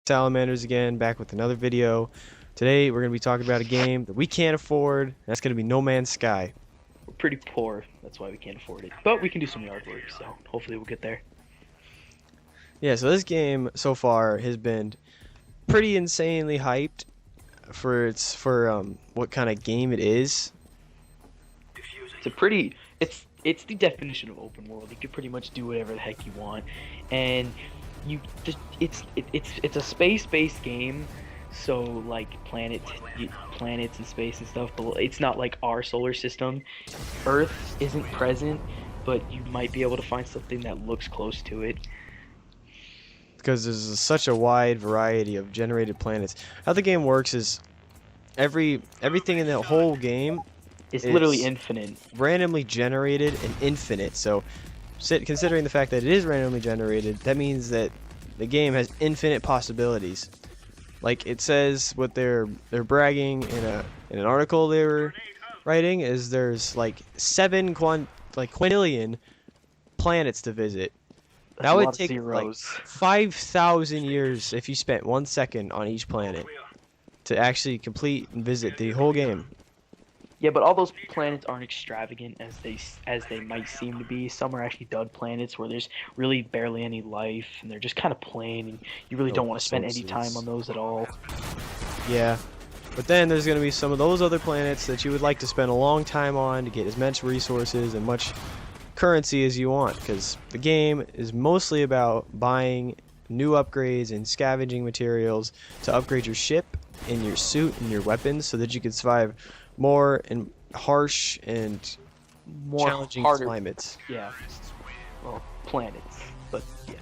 Salamanders again, back with another video. Today we're going to be talking about a game that we can't afford, and that's going to be No Man's Sky. We're pretty poor, that's why we can't afford it. But we can do some yard work, so hopefully we'll get there. Yeah, so this game so far has been pretty insanely hyped for what kind of game it is. It's the definition of open world. You can pretty much do whatever the heck you want, and it's a space-based game. So like planets and space and stuff, but it's not like our solar system. Earth isn't present, but you might be able to find something that looks close to it. Because there's such a wide variety of generated planets. How the game works is everything in the whole game It's literally infinite. randomly generated and infinite. So considering the fact that it is randomly generated, that means that the game has infinite possibilities. Like it says, what they're bragging in an article they were writing is there's like quintillion planets to visit. That would take like 5,000 years if you spent 1 second on each planet to actually complete and visit the whole game. Yeah, but all those planets aren't extravagant as they might seem to be. Some are actually dud planets where there's really barely any life, and they're just kind of plain, and you really don't want to spend any time on those at all. Yeah, but then there's going to be some of those other planets that you would like to spend a long time on to get as much resources and much currency as you want, because the game is mostly about buying new upgrades and scavenging materials to upgrade your ship and your suit and your weapons so that you can survive more and harsh and More challenging harder climates. Yeah, well, planets, but yeah.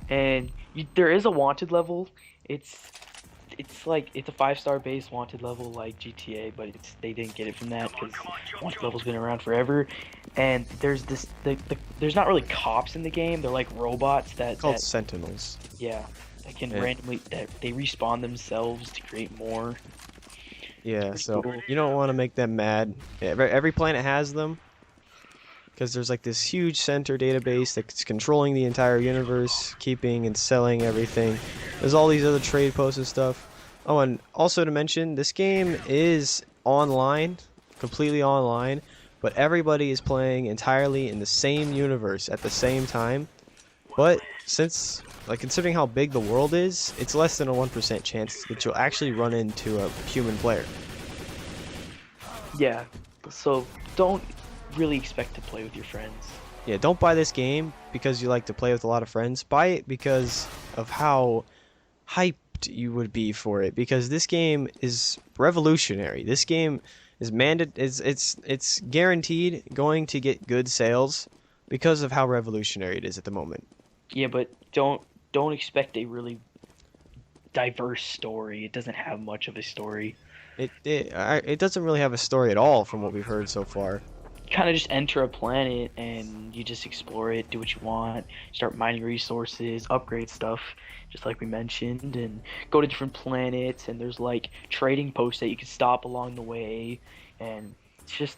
And there is a wanted level. It's like it's a 5-star base wanted level like GTA, but they didn't get it from that because wanted level's been around forever. And there's there's not really cops in the game. They're like robots that Called Sentinels. yeah, that can randomly they respawn themselves to create more. Yeah, so cool. you don't want to make them mad. Every planet has them, because there's like this huge center database that's controlling the entire universe, keeping and selling everything. There's all these other trade posts and stuff. Oh, and also to mention, this game is online, completely online, but everybody is playing entirely in the same universe at the same time. But since, like, considering how big the world is, it's less than a 1% chance that you'll actually run into a human player. Yeah, so don't really expect to play with your friends. Yeah, don't buy this game because you like to play with a lot of friends. Buy it because of how hyped you would be for it. Because this game is revolutionary. This game is it's guaranteed going to get good sales because of how revolutionary it is at the moment. Yeah, but don't expect a really diverse story. It doesn't have much of a story. It doesn't really have a story at all from what we've heard so far. You kind of just enter a planet and you just explore it, do what you want, start mining resources, upgrade stuff, just like we mentioned, and go to different planets. And there's like trading posts that you can stop along the way, and it's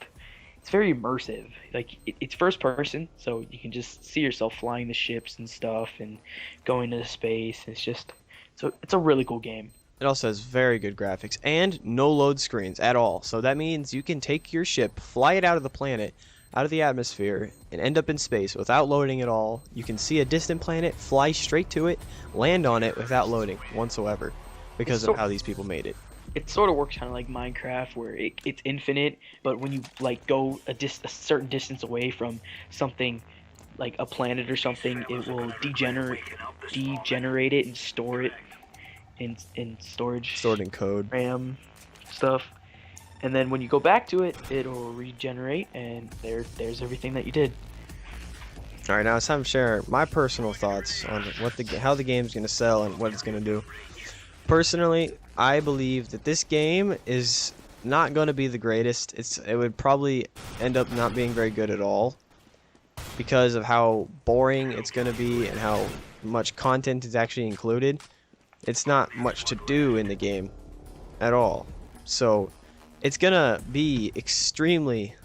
very immersive. Like it's first person, so you can just see yourself flying the ships and stuff and going into space. It's a really cool game. It also has very good graphics and no load screens at all. So that means you can take your ship, fly it out of the planet, out of the atmosphere, and end up in space without loading at all. You can see a distant planet, fly straight to it, land on it without loading whatsoever because of how these people made it. It sort of works kind of like Minecraft, where it's infinite, but when you like go a certain distance away from something like a planet or something, it will degenerate it and store it in storage. Stored in code. RAM stuff. And then when you go back to it, it'll regenerate, and there's everything that you did. All right, now it's time to share my personal thoughts on how the game's going to sell and what it's going to do. Personally, I believe that this game is not going to be the greatest. It would probably end up not being very good at all because of how boring it's going to be and how much content is actually included. It's not much to do in the game at all. So it's going to be extremely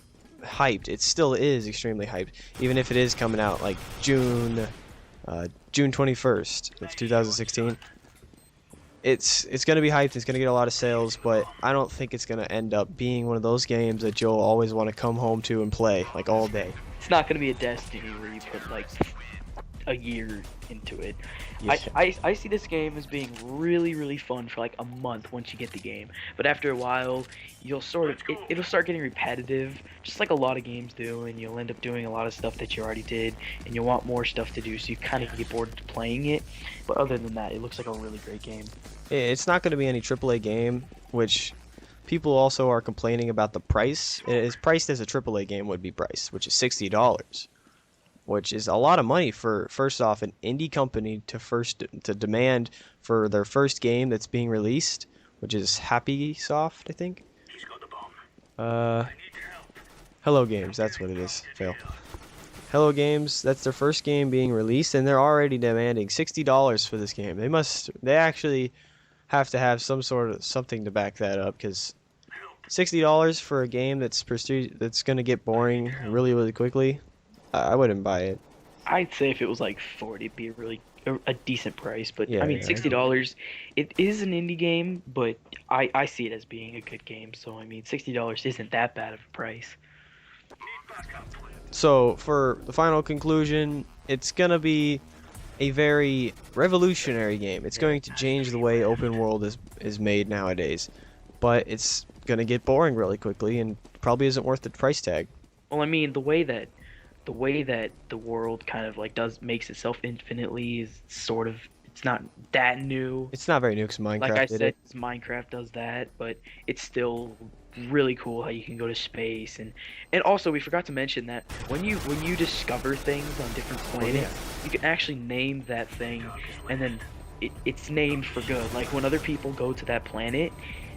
hyped. It still is extremely hyped, even if it is coming out like June 21st of 2016. it's gonna be hyped. It's gonna get a lot of sales, but I don't think it's gonna end up being one of those games that you'll always want to come home to and play like all day. It's not gonna be a Destiny where you put like a year into it. Yeah. I see this game as being really fun for like a month once you get the game, but after a while you'll sort of it'll start getting repetitive, just like a lot of games do, and you'll end up doing a lot of stuff that you already did, and you'll want more stuff to do, so you kind of get bored playing it. But other than that, it looks like a really great game. It's not gonna be any AAA game, which people also are complaining about the price. It is priced as a AAA game would be priced, which is $60. Which is a lot of money for, first off, an indie company to demand for their first game that's being released, which is Happy Soft, I think. Hello Games, that's what it is. Fail. Hello Games, that's their first game being released, and they're already demanding $60 for this game. They actually have to have something to back that up, because $60 for a game that's gonna get boring really quickly. I wouldn't buy it. I'd say if it was like 40, it'd be a decent price. But Yeah, I mean, yeah. $60, it is an indie game, but I see it as being a good game. So I mean, $60 isn't that bad of a price. So for the final conclusion, it's gonna be a very revolutionary game. It's going to change the way open world is made nowadays, but it's gonna get boring really quickly and probably isn't worth the price tag. Well, I mean, the way that the world kind of like makes itself infinitely is sort of, it's not that new. It's not very new because Like Minecraft I did said, it. Minecraft does that, but it's still really cool how you can go to space, and also we forgot to mention that when you discover things on different planets, you can actually name that thing, and then it's named for good. Like when other people go to that planet,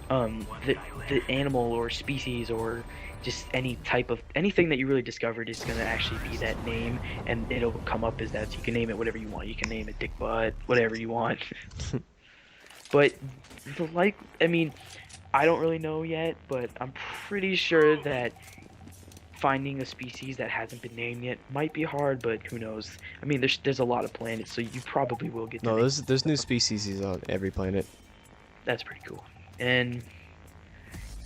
the animal or species or just anything that you really discovered is gonna actually be that name, and it'll come up as that. So you can name it whatever you want. You can name it Dick Butt, whatever you want. But I mean, I don't really know yet, but I'm pretty sure that finding a species that hasn't been named yet might be hard, but who knows? I mean, there's a lot of planets, so you probably will get to No, name there's new species on every planet. That's pretty cool. And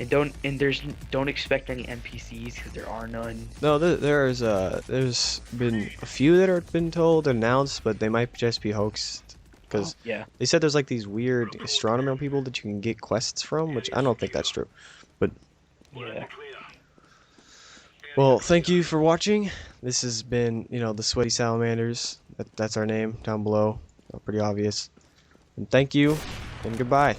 don't expect any NPCs because there are none. No, there's been a few that have been told and announced, but they might just be hoaxed. Because Yeah. they said there's like these weird astronomer people that you can get quests from, which I don't think that's true. But Yeah. well, thank you for watching. This has been, the Sweaty Salamanders. That's our name down below. Pretty obvious. And thank you, and goodbye.